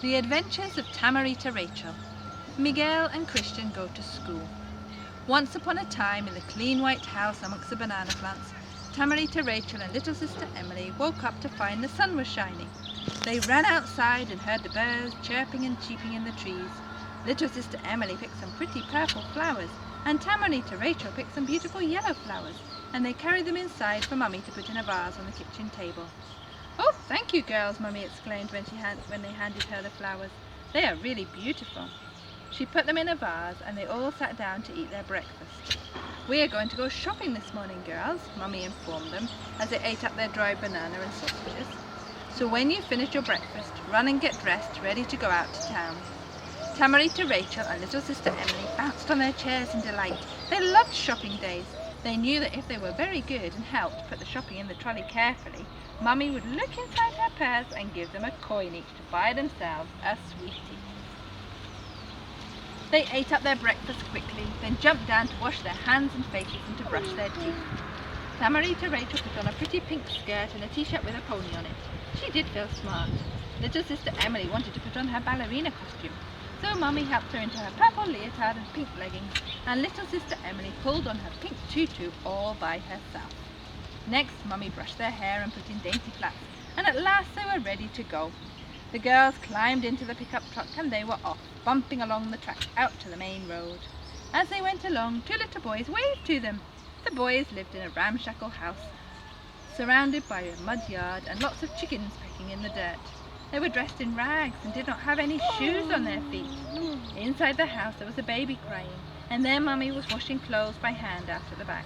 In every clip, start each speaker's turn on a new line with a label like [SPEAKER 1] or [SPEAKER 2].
[SPEAKER 1] The Adventures of Tamarita Rachel. Miguel and Christian go to school. Once upon a time, in the clean white house amongst the banana plants, Tamarita Rachel and little sister Emily woke up to find the sun was shining. They ran outside and heard the birds chirping and cheeping in the trees. Little sister Emily picked some pretty purple flowers, and Tamarita Rachel picked some beautiful yellow flowers, and they carried them inside for Mummy to put in a vase on the kitchen table. "Oh, thank you, girls," Mummy exclaimed when they handed her the flowers. "They are really beautiful." She put them in a vase and they all sat down to eat their breakfast. "We are going to go shopping this morning, girls," Mummy informed them as they ate up their dried banana and sausages. "So when you finish your breakfast, run and get dressed, ready to go out to town." Tamarita Rachel and little sister Emily bounced on their chairs in delight. They loved shopping days. They knew that if they were very good and helped put the shopping in the trolley carefully, Mummy would look inside her purse and give them a coin each to buy themselves a sweetie. They ate up their breakfast quickly, then jumped down to wash their hands and faces and to brush their teeth. Tamarita Rachel put on a pretty pink skirt and a t-shirt with a pony on it. She did feel smart. Little sister Emily wanted to put on her ballerina costume, so Mummy helped her into her purple leotard and pink leggings, and little sister Emily pulled on her pink tutu all by herself. Next, Mummy brushed their hair and put in dainty plaits, and at last they were ready to go. The girls climbed into the pickup truck and they were off, bumping along the track out to the main road. As they went along, two little boys waved to them. The boys lived in a ramshackle house, surrounded by a mud yard and lots of chickens pecking in the dirt. They were dressed in rags and did not have any shoes on their feet. Inside the house there was a baby crying, and their Mummy was washing clothes by hand out at the back.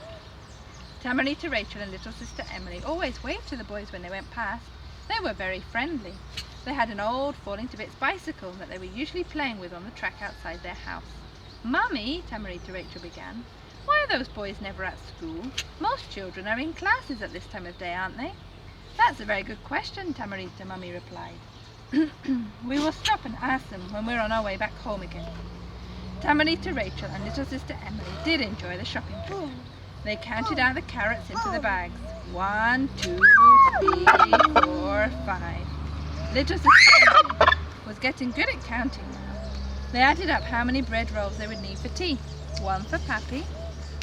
[SPEAKER 1] Tamarita Rachel and little sister Emily always waved to the boys when they went past. They were very friendly. They had an old falling-to-bits bicycle that they were usually playing with on the track outside their house. "Mummy," Tamarita Rachel began, "why are those boys never at school? Most children are in classes at this time of day, aren't they?" "That's a very good question, Tamarita," Mummy replied. "We will stop and ask them when we're on our way back home again." Tamarita Rachel and little sister Emily did enjoy the shopping trip. They counted out the carrots into the bags. 1, 2, 3, 4, 5. Little sister Emily was getting good at counting now. They added up how many bread rolls they would need for tea. 1 for Pappy,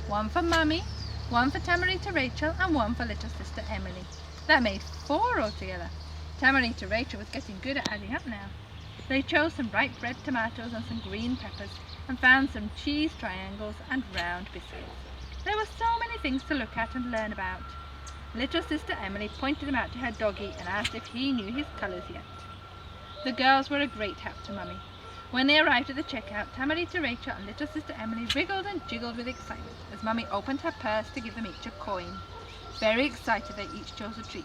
[SPEAKER 1] 1 for Mummy, 1 for Tamarita Rachel, and 1 for little sister Emily. That made 4 altogether. Tamarita Rachel was getting good at adding up now. They chose some ripe red tomatoes and some green peppers, and found some cheese triangles and round biscuits. There were so many things to look at and learn about. Little sister Emily pointed them out to her doggy and asked if he knew his colours yet. The girls were a great help to Mummy. When they arrived at the checkout, Tamarita Rachel and little sister Emily wriggled and jiggled with excitement as Mummy opened her purse to give them each a coin. Very excited, they each chose a treat.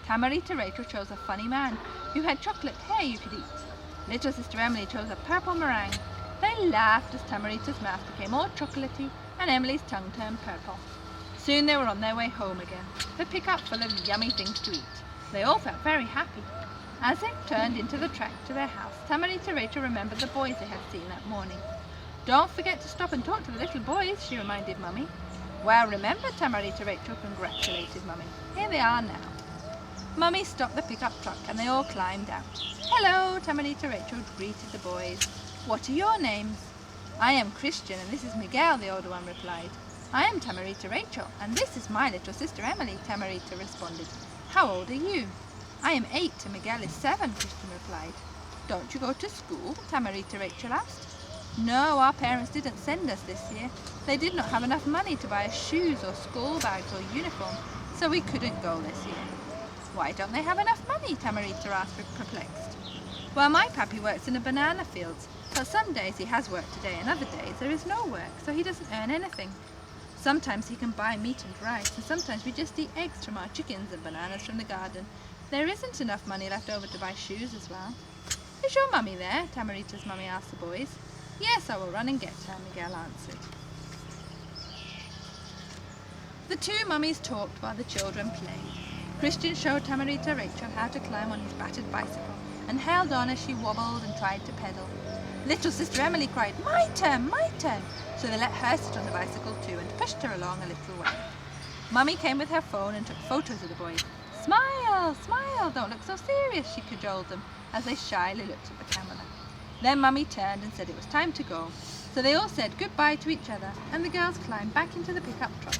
[SPEAKER 1] Tamarita Rachel chose a funny man who had chocolate hair you could eat. Little sister Emily chose a purple meringue. They laughed as Tamarita's mouth became all chocolatey and Emily's tongue turned purple. Soon they were on their way home again, the pickup full of yummy things to eat. They all felt very happy. As they turned into the track to their house, Tamarita Rachel remembered the boys they had seen that morning. "Don't forget to stop and talk to the little boys," she reminded Mummy. "Well, remember, Tamarita Rachel," congratulated Mummy. "Here they are now." Mummy stopped the pickup truck and they all climbed out. "Hello," Tamarita Rachel greeted the boys. "What are your names?" "I am Christian and this is Miguel," the older one replied. "I am Tamarita Rachel and this is my little sister Emily," Tamarita responded. "How old are you?" "I am 8 and Miguel is 7, Christian replied. "Don't you go to school?" Tamarita Rachel asked. "No, our parents didn't send us this year. They did not have enough money to buy us shoes or school bags or uniform, so we couldn't go this year." "Why don't they have enough money?" Tamarita asked, perplexed. "Well, my pappy works in the banana fields, but some days he has work today and other days there is no work, so he doesn't earn anything. Sometimes he can buy meat and rice, and sometimes we just eat eggs from our chickens and bananas from the garden. There isn't enough money left over to buy shoes as well." "Is your mummy there?" Tamarita's mummy asked the boys. "Yes, I will run and get her," Miguel answered. The two mummies talked while the children played. Christian showed Tamarita Rachel how to climb on his battered bicycle and held on as she wobbled and tried to pedal. Little sister Emily cried, "My turn, my turn!" So they let her sit on the bicycle too and pushed her along a little way. Mummy came with her phone and took photos of the boys. "Smile, smile, don't look so serious," she cajoled them. as they shyly looked at the camera. Then Mummy turned and said it was time to go. So they all said goodbye to each other, and the girls climbed back into the pickup truck.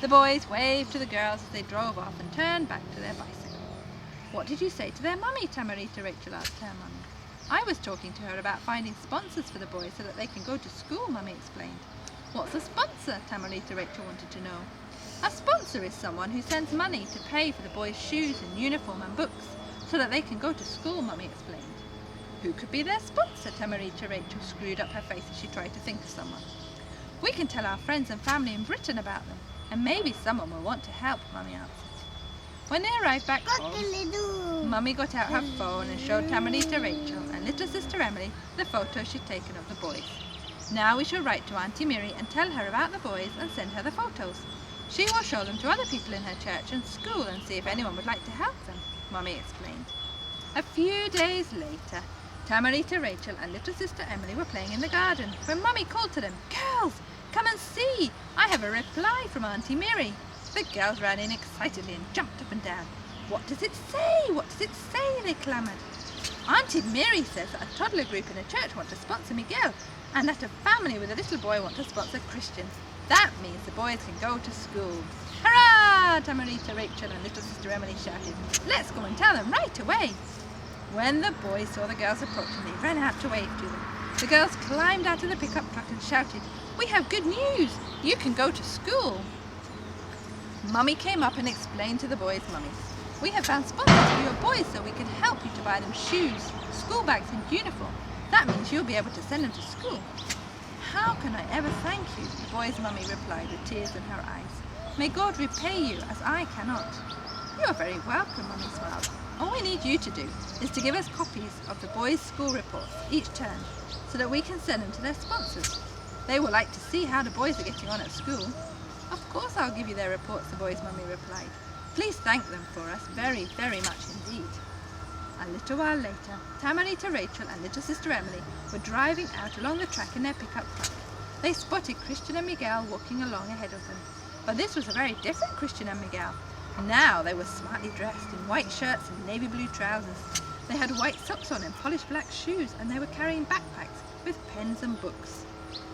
[SPEAKER 1] The boys waved to the girls as they drove off and turned back to their bicycle. "What did you say to their mummy?" Tamarita Rachel asked her mummy. "I was talking to her about finding sponsors for the boys so that they can go to school," Mummy explained. "What's a sponsor?" Tamarita Rachel wanted to know. "A sponsor is someone who sends money to pay for the boys' shoes and uniform and books so that they can go to school," Mummy explained. "Who could be their sponsor?" Tamarita Rachel screwed up her face as she tried to think of someone. "We can tell our friends and family in Britain about them, and maybe someone will want to help," Mummy answered. When they arrived back home, Mummy got out her phone and showed Tamarita Rachel and little sister Emily the photos she'd taken of the boys. "Now we shall write to Auntie Miri and tell her about the boys and send her the photos. She will show them to other people in her church and school and see if anyone would like to help them," Mummy explained. A few days later, Tamarita Rachel and little sister Emily were playing in the garden when Mummy called to them, "Girls, come and see! I have a reply from Auntie Miri." The girls ran in excitedly and jumped up and down. "What does it say? What does it say?" they clamoured. "Auntie Miri says that a toddler group in a church want to sponsor Miguel, and that a family with a little boy want to sponsor Christian. That means the boys can go to school." "Hurrah!" Tamarita Rachel and little sister Emily shouted. "Let's go and tell them right away." When the boys saw the girls approaching, they ran out to wave to them. The girls climbed out of the pickup truck and shouted, "We have good news! You can go to school!" Mummy came up and explained to the boys' mummies, "We have found sponsors for your boys so we can help you to buy them shoes, school bags and uniform. That means you'll be able to send them to school." "How can I ever thank you?" the boys' mummy replied with tears in her eyes. "May God repay you as I cannot." "You are very welcome," Mummy smiled. "All we need you to do is to give us copies of the boys' school reports each term so that we can send them to their sponsors. They will like to see how the boys are getting on at school." "Of course I'll give you their reports," the boys' mummy replied. "Please thank them for us very, very much indeed." A little while later, Tamarita Rachel and little sister Emily were driving out along the track in their pickup truck. They spotted Christian and Miguel walking along ahead of them. But this was a very different Christian and Miguel. Now they were smartly dressed in white shirts and navy blue trousers. They had white socks on and polished black shoes, and they were carrying backpacks with pens and books.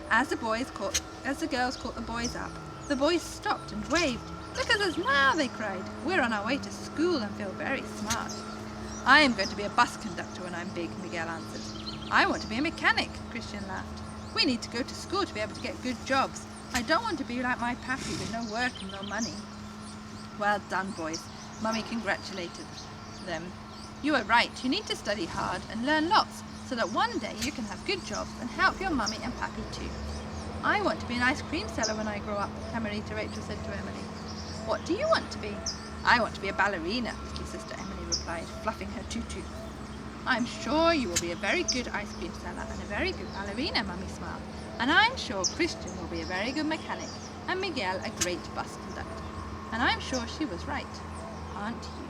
[SPEAKER 1] As the girls caught the boys up, the boys stopped and waved. "Look at us now," they cried. "We're on our way to school and feel very smart." "I am going to be a bus conductor when I'm big," Miguel answered. "I want to be a mechanic," Christian laughed. "We need to go to school to be able to get good jobs. I don't want to be like my pappy with no work and no money." "Well done, boys," Mummy congratulated them. "You are right. You need to study hard and learn lots so that one day you can have good jobs and help your mummy and pappy too." "I want to be an ice cream seller when I grow up," Tamarita Rachel said to Emily. "What do you want to be?" "I want to be a ballerina," little sister Emily replied, fluffing her tutu. "I'm sure you will be a very good ice cream seller and a very good ballerina," Mummy smiled. "And I'm sure Christian will be a very good mechanic and Miguel a great bus conductor." And I'm sure she was right, aren't you?